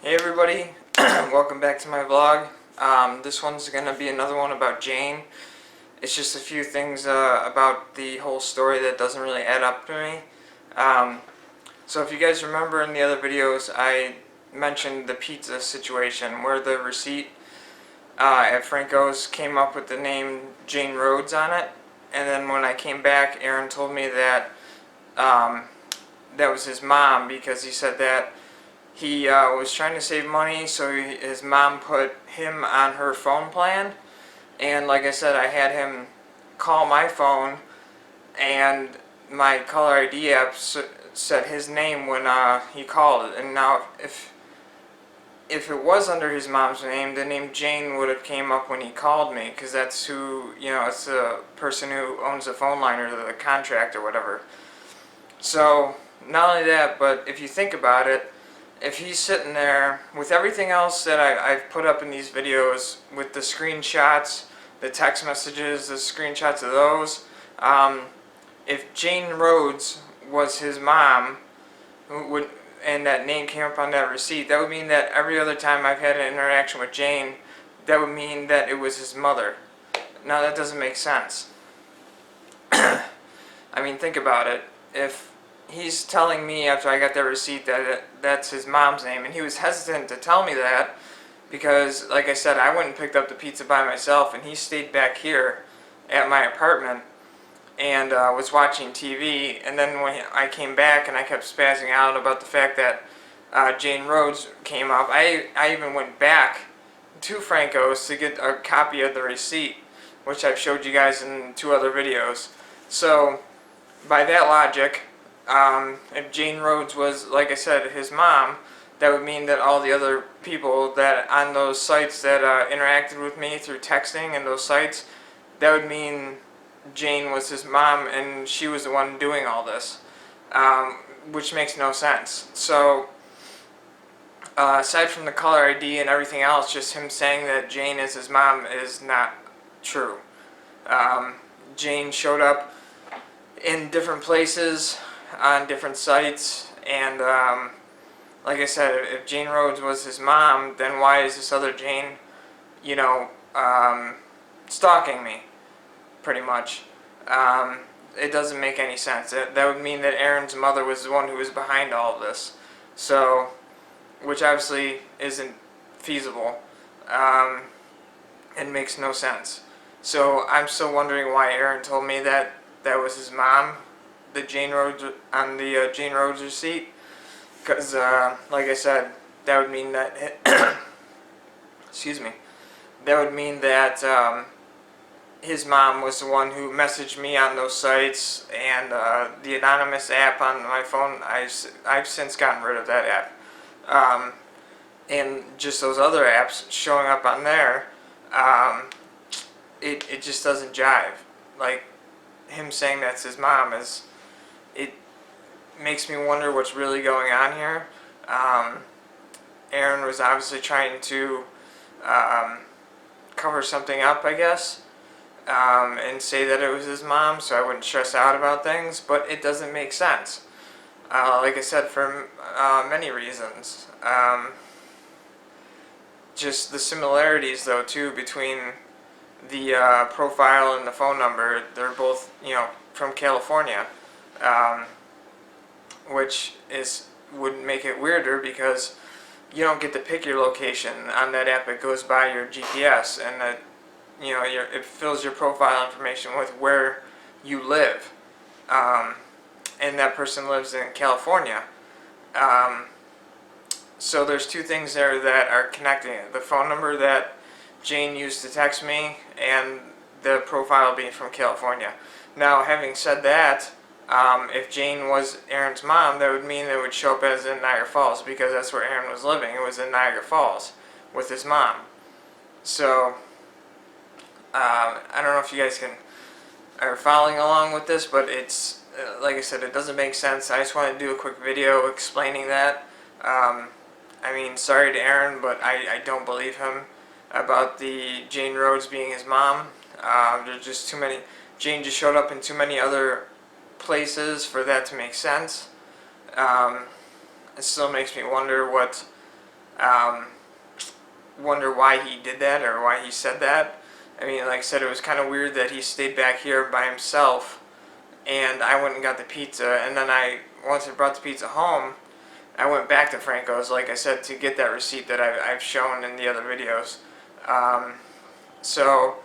Hey everybody, welcome back to my vlog. This one's going to be another one about Jane. It's just a few things about the whole story that doesn't really add up to me. So if you guys remember in the other videos, I mentioned the pizza situation where the receipt at Franco's came up with the name Jane Rhodes on it. And then when I came back, Aaron told me that that was his mom, because he said that he was trying to save money, so his mom put him on her phone plan. And like I said, I had him call my phone, and my caller ID app said his name when he called. And now, if it was under his mom's name, the name Jane would have came up when he called me, because that's who, it's the person who owns the phone line or the contract or whatever. So not only that, but if you think about it, if he's sitting there with everything else that I've put up in these videos, with the screenshots, the text messages, the screenshots of those, if Jane Rhodes was his mom, and that name came up on that receipt, that would mean that every other time I've had an interaction with Jane, that would mean that it was his mother. Now that doesn't make sense. I mean, think about it. If he's telling me after I got that receipt that that's his mom's name, and he was hesitant to tell me that because, like I said, I went and picked up the pizza by myself, and he stayed back here at my apartment and was watching TV. And then when I came back and I kept spazzing out about the fact that Jane Rhodes came up, I even went back to Franco's to get a copy of the receipt, which I've showed you guys in 2 other videos. So by that logic, if Jane Rhodes was, like I said, his mom, that would mean that all the other people that on those sites that interacted with me through texting and those sites, that would mean Jane was his mom and she was the one doing all this, which makes no sense. So aside from the caller ID and everything else, just him saying that Jane is his mom is not true. Jane showed up in different places on different sites, and like I said, if Jane Rhodes was his mom, then why is this other Jane, stalking me, pretty much? It doesn't make any sense. That would mean that Aaron's mother was the one who was behind all of this, so, which obviously isn't feasible, and makes no sense. So I'm still wondering why Aaron told me that that was his mom, the Jane Rhodes, on the Jane Rhodes receipt, because like I said, that would mean that excuse me, that would mean that his mom was the one who messaged me on those sites, and the anonymous app on my phone, I've since gotten rid of that app, and just those other apps showing up on there, it just doesn't jive. Like, him saying that's his mom it makes me wonder what's really going on here. Aaron was obviously trying to cover something up, I guess, and say that it was his mom so I wouldn't stress out about things, but it doesn't make sense. Like I said, for many reasons. Just the similarities, though, too, between the profile and the phone number. They're both, from California, which would make it weirder because you don't get to pick your location on that app. It goes by your GPS, and that, it fills your profile information with where you live, and that person lives in California. So there's 2 things there that are connecting it: the phone number that Jane used to text me, and the profile being from California. Now, having said that, if Jane was Aaron's mom, that would mean it would show up as in Niagara Falls, because that's where Aaron was living. It was in Niagara Falls with his mom. So I don't know if you guys are following along with this, but it's like I said, it doesn't make sense. I just want to do a quick video explaining that. I mean, sorry to Aaron, but I don't believe him about the Jane Rhodes being his mom. There's just too many. Jane just showed up in too many other places for that to make sense. It still makes me wonder what Wonder why he did that or why he said that. I mean, like I said, it was kind of weird that he stayed back here by himself and I went and got the pizza, and then once I brought the pizza home, I went back to Franco's, like I said, to get that receipt that I've shown in the other videos. So,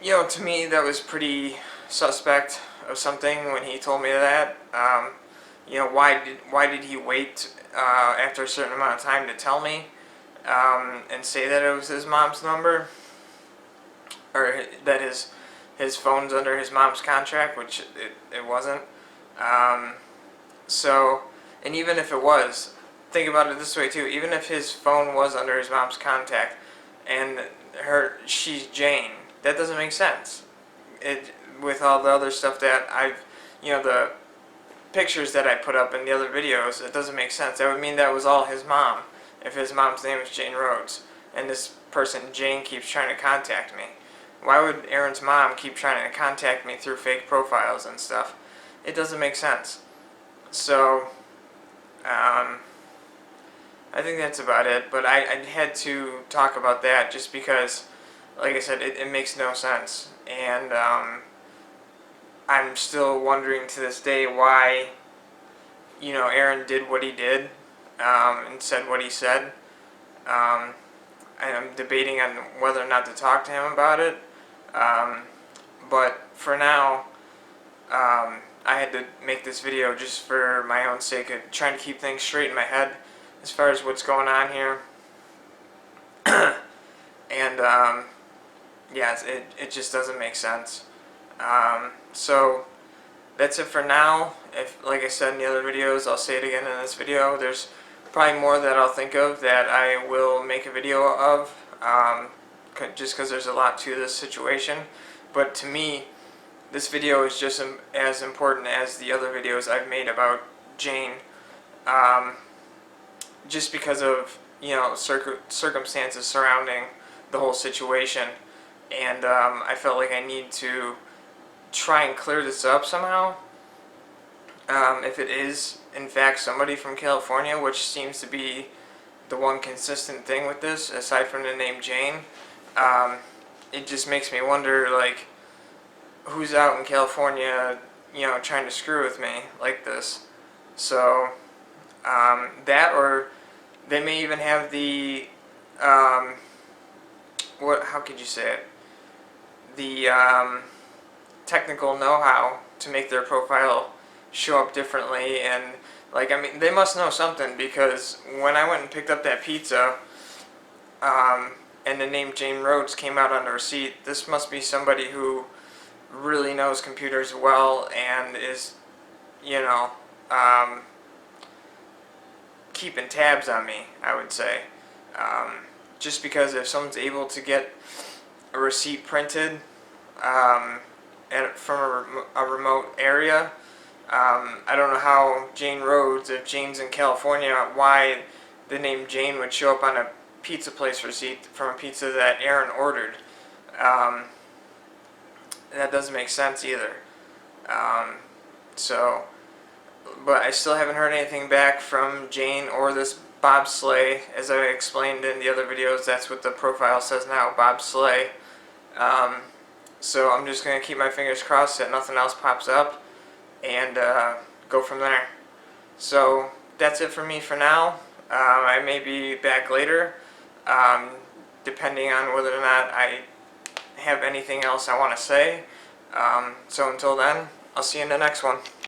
to me that was pretty suspect of something when he told me that. Why did he wait after a certain amount of time to tell me and say that it was his mom's number, or that his phone's under his mom's contract, which it wasn't. So, and even if it was, think about it this way too. Even if his phone was under his mom's contact, and she's Jane, that doesn't make sense. With all the other stuff that the pictures that I put up in the other videos, it doesn't make sense. That would mean that was all his mom, if his mom's name is Jane Rhodes, and this person, Jane, keeps trying to contact me. Why would Aaron's mom keep trying to contact me through fake profiles and stuff? It doesn't make sense. So, I think that's about it, but I had to talk about that just because, like I said, it makes no sense. And I'm still wondering to this day why, Aaron did what he did and said what he said. I'm debating on whether or not to talk to him about it. But for now, I had to make this video just for my own sake of trying to keep things straight in my head as far as what's going on here. And yeah, it just doesn't make sense. So that's it for now. Like I said in the other videos, I'll say it again in this video. There's probably more that I'll think of that I will make a video of, just because there's a lot to this situation. But to me, this video is just as important as the other videos I've made about Jane, just because of circumstances surrounding the whole situation, and I felt like I need to try and clear this up somehow. If it is in fact somebody from California, which seems to be the one consistent thing with this, aside from the name Jane, it just makes me wonder, like, who's out in California, trying to screw with me like this. So, that, or they may even have the, how could you say it? The, technical know-how to make their profile show up differently, and, like, I mean, they must know something, because when I went and picked up that pizza, and the name Jane Rhodes came out on the receipt, this must be somebody who really knows computers well and is, keeping tabs on me, I would say. Just because if someone's able to get a receipt printed from a remote area, I don't know how Jane Rhodes, if Jane's in California, why the name Jane would show up on a pizza place receipt from a pizza that Aaron ordered. That doesn't make sense either. But I still haven't heard anything back from Jane or this Bob Slay. As I explained in the other videos, that's what the profile says now, Bob Slay. So I'm just going to keep my fingers crossed that nothing else pops up and go from there. So that's it for me for now. I may be back later, depending on whether or not I have anything else I want to say. So until then, I'll see you in the next one.